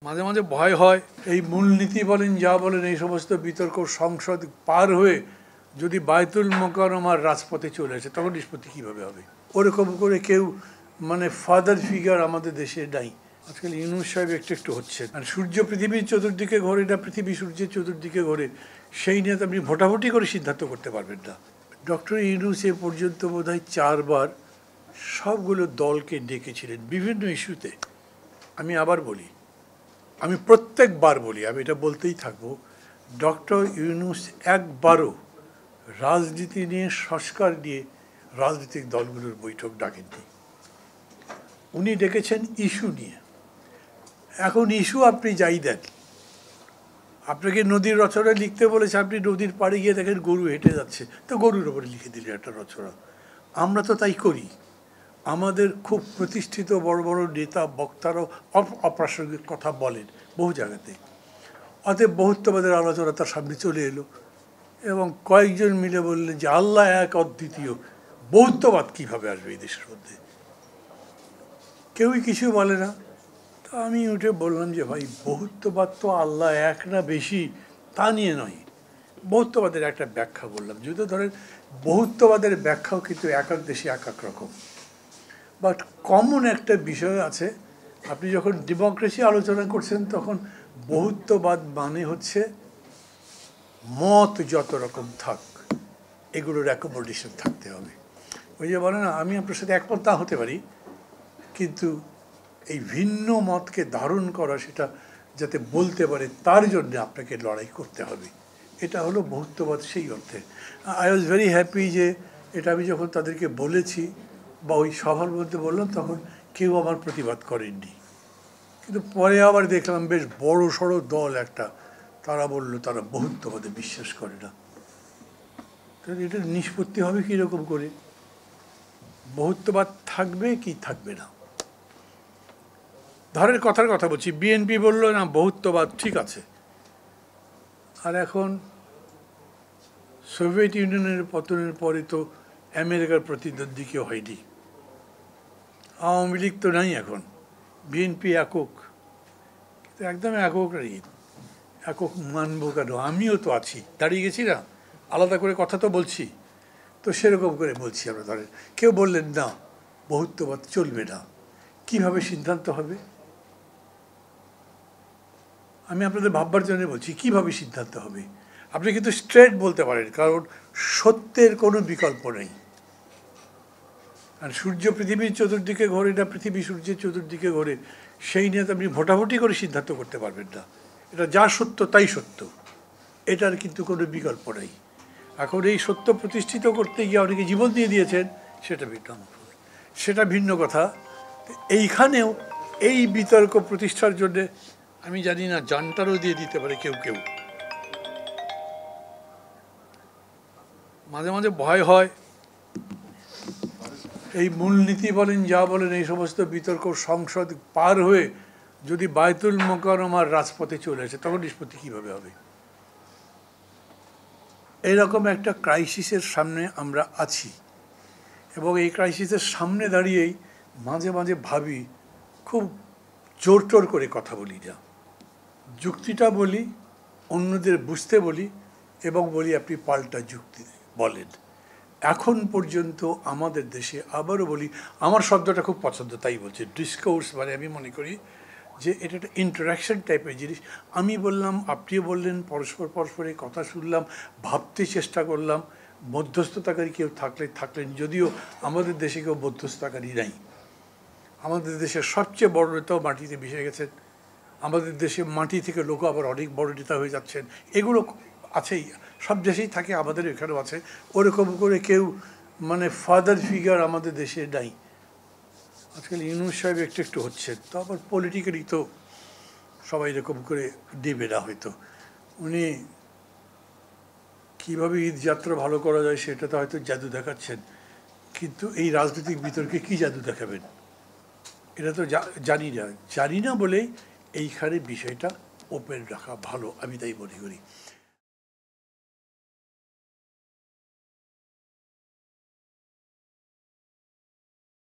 মাঝে মাঝে ভয় হয় এই মূলনীতি বলেন যা বলেন এই সমস্ত বিতর্ক সংসদ পার হয়ে যদি বায়তুল মোকাররমার রাজপথে চলে আসে তখন নিষ্পত্তি কীভাবে হবে। ওরকম করে কেউ ফাদার ফিগার আমাদের দেশে নাই। আজকাল ইউনূস সাহেব একটু একটু হচ্ছে, আর সূর্য পৃথিবীর চতুর্দিকে ঘোরে না পৃথিবী সূর্যের চতুর্দিকে ঘোরে, সেই নিয়ে তো আপনি ভোটাভুটি করে সিদ্ধান্ত করতে পারবেন না। ডক্টর ইউনূস এ পর্যন্ত বোধহয় 4 বার সবগুলো দলকে ডেকেছিলেন বিভিন্ন ইস্যুতে। আমি আবার বলি, আমি প্রত্যেকবার বলি, আমি এটা বলতেই থাকবো, ডক্টর ইউনূস একবারও রাজনীতি নিয়ে সংস্কার নিয়ে রাজনৈতিক দলগুলোর বৈঠক ডাকেননি। উনি ডেকেছেন ইস্যু নিয়ে। এখন ইস্যু আপনি যাই দেন, আপনাকে নদীর রচনা লিখতে বলেছে, আপনি নদীর পাড়ে গিয়ে দেখেন গরু হেঁটে যাচ্ছে, তো গরুর ওপরে লিখে দিলেন একটা রচনা। আমরা তো তাই করি। আমাদের খুব প্রতিষ্ঠিত বড় বড় নেতা বক্তারাও অপ্রাসঙ্গিক কথা বলেন বহু জায়গাতে। অতএব বহুত্ববাদের আলোচনা তার সামনে চলে এলো এবং কয়েকজন মিলে বললেন যে আল্লাহ এক অদ্বিতীয়, বহুত্ববাদ কীভাবে আসবে এই দেশের মধ্যে? কেউই কিছু বলে না। তো আমি উঠে বললাম যে ভাই, বহুত্ববাদ তো আল্লাহ এক না বেশি তা নিয়ে নয়, বহুত্ববাদের একটা ব্যাখ্যা বললাম। যদি ধরেন বহুত্ববাদের ব্যাখ্যাও কিন্তু এক এক দেশে এক এক রকম, বাট কমন একটা বিষয় আছে। আপনি যখন ডেমোক্রেসি আলোচনা করছেন তখন বহুত্ববাদ মানে হচ্ছে মত যত রকম থাক এগুলোর অ্যাকোমোডেশন থাকতে হবে। ওই যে বলে না, আমি আপনার সাথে একমত না হতে পারি, কিন্তু এই ভিন্ন মতকে ধারণ করা, সেটা যাতে বলতে পারে তার জন্য আপনাকে লড়াই করতে হবে। এটা হলো বহুত্ববাদ সেই অর্থে। আই ওয়াজ ভেরি হ্যাপি যে এটা আমি যখন তাদেরকে বলেছি বা ওই সভার মধ্যে বললাম, তখন কেউ আমার প্রতিবাদ করেননি। কিন্তু পরে আবার দেখলাম বেশ বড় সড়ো দল একটা, তারা বলল তারা বহুত্ববাদে বিশ্বাস করে না। তাহলে এটা নিষ্পত্তি হবে কীরকম করে? বহুত্ববাদ থাকবে কি থাকবে না? ধরের কথার কথা বলছি, বিএনপি বলল না বহুত্ববাদ ঠিক আছে, আর এখন সোভিয়েত ইউনিয়নের পতনের পরে তো আমেরিকার প্রতিদ্বন্দ্বী কেউ হয়নি, আওয়ামী লীগ তো নাই, এখন বিএনপি একক, একদম একক নেই। একক মানবো কেন? আমিও তো আছি, দাঁড়িয়ে গেছি না, আলাদা করে কথা তো বলছি। তো সেরকম করে বলছি আমরা। ধরেন কেউ বললেন না বহুত্ববাদ চলবে না, কিভাবে সিদ্ধান্ত হবে? আমি আপনাদের ভাববার জন্য বলছি কিভাবে সিদ্ধান্ত হবে। আপনি কিন্তু স্ট্রেট বলতে পারেন, কারণ সত্যের কোনো বিকল্প নেই। আর সূর্য পৃথিবীর চতুর্দিকে ঘোরে না পৃথিবী সূর্যের চতুর্দিকে ঘোরে, সেই নিয়ে তো আপনি ভোটাভুটি করে সিদ্ধান্ত করতে পারবেন না। এটা যা সত্য তাই সত্য, এটার কিন্তু কোনো বিকল্প নেই। এখন এই সত্য প্রতিষ্ঠিত করতে গিয়ে অনেকে জীবন দিয়ে দিয়েছেন, সেটা ভিন্ন কথা। এইখানেও এই বিতর্ক প্রতিষ্ঠার জন্যে আমি জানি না জানটারও দিয়ে দিতে পারে কেউ কেউ। মাঝে মাঝে ভয় হয় এই মূলনীতি বলেন যা বলেন এই সমস্ত বিতর্ক সংসদ পার হয়ে যদি বায়তুল মোকাররমার রাজপথে চলে আসে তখন নিষ্পত্তি কীভাবে হবে। এইরকম একটা ক্রাইসিসের সামনে আমরা আছি, এবং এই ক্রাইসিসের সামনে দাঁড়িয়েই মাঝে মাঝে ভাবি, খুব জোর টোর করে কথা বলি না, যুক্তিটা বলি, অন্যদের বুঝতে বলি, এবং বলি আপনি পাল্টা যুক্তি বলেন। এখন পর্যন্ত আমাদের দেশে, আবারও বলি, আমার শব্দটা খুব পছন্দ তাই বলছি, ডিসকোর্স, মানে আমি মনে করি যে এটা একটা ইন্টারাকশন টাইপের জিনিস। আমি বললাম, আপনিও বললেন, পরস্পরের কথা শুনলাম, ভাবতে চেষ্টা করলাম, মধ্যস্থতাকারী কেউ থাকলেন, যদিও আমাদের দেশে কেউ মধ্যস্থতাকারী নাই। আমাদের দেশের সবচেয়ে বড় নেতাও মাটিতে মিশে গেছেন, আমাদের দেশে মাটি থেকে লোক আবার অনেক বড় নেতা হয়ে যাচ্ছেন, এগুলো আছেই, সব দেশেই থাকে, আমাদের এখানেও আছে। ওরকম করে কেউ ফাদার ফিগার আমাদের দেশে নাই। আজকাল ইউনূস সাহেব একটু একটু হচ্ছেন, তো আবার পলিটিক্যালি তো সবাই এরকম করে দেবে না হয়তো। উনি কীভাবে ঈদ যাত্রা ভালো করা যায় সেটা তো হয়তো জাদু দেখাচ্ছেন, কিন্তু এই রাজনৈতিক বিতর্কে কী জাদু দেখাবেন এটা তো জানি না বলেই এইখানে বিষয়টা ওপেন রাখা ভালো, আমি তাই মনে করি।